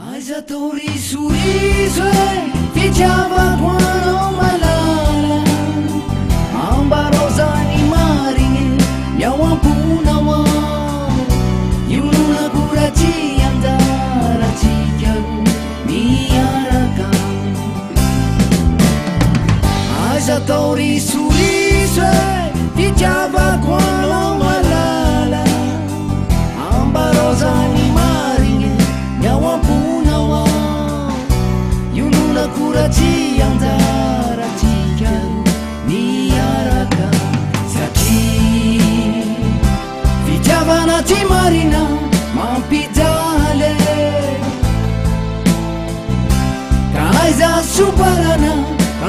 Aiza tori sorriso ti chiama quando malala ambarosa ni maringe yawa puna wa yuna kurachi andara chikaru miaraka Aiza tori sorriso ti chiama quando malala ambarosa ni maringe yawa puna wa yuna kurachi andara chikaru miaraka Satri Vijavana ti marina mampidale Kaiza suparana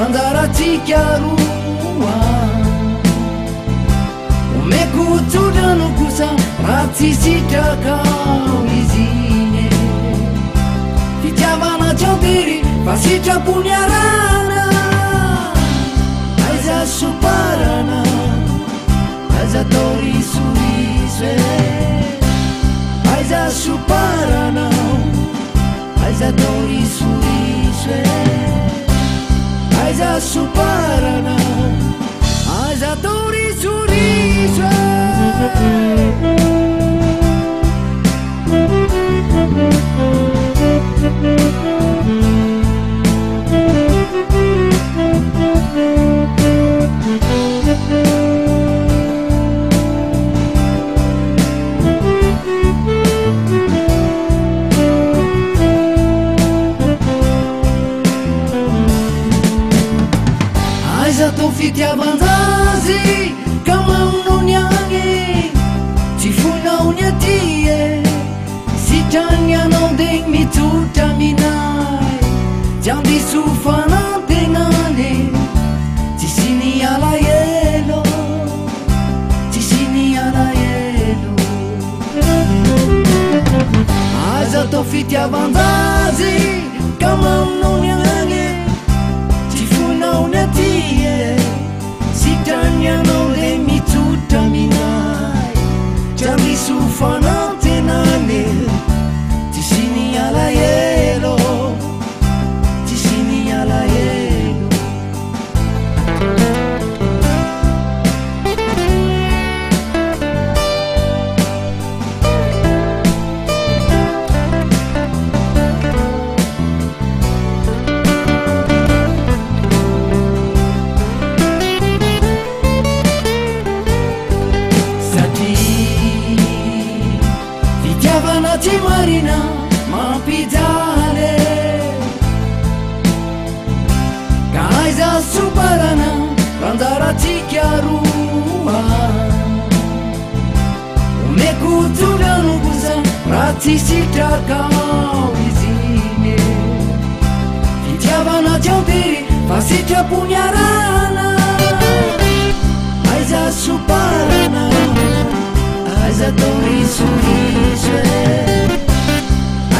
andara chikarua Umekutudanu kusa ratisita kawizine Vijavana chantiri fasita punyarana Aiza suparana Aiza tori suriswe Aiza suparana Aiza tori suriswe Aiza suparana Aiza tori suriswe Aiza to fitiavanzazi kama unonyange tifuna unyatie sitanya nondeng mitutaminai jambi sufana tengane tisini ala yelo tisini ala yelo Aiza to fitiavanzazi kama unonyange tifuna unatie sitanya nole mitutaminai jambi sufana tenane tisini ala yelo tisini ala yelo Ti marina mampidale Kaiza suparana andara chikarua Umekutudanu kusa ratisita kawizine Vijavana chantiri fasita punyarana Aiza suparana Aiza tori suriswe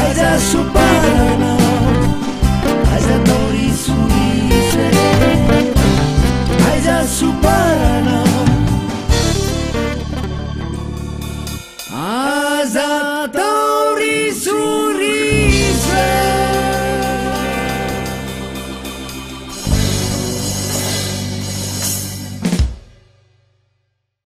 Aiza suparana Aiza tori suriswe Aiza suparana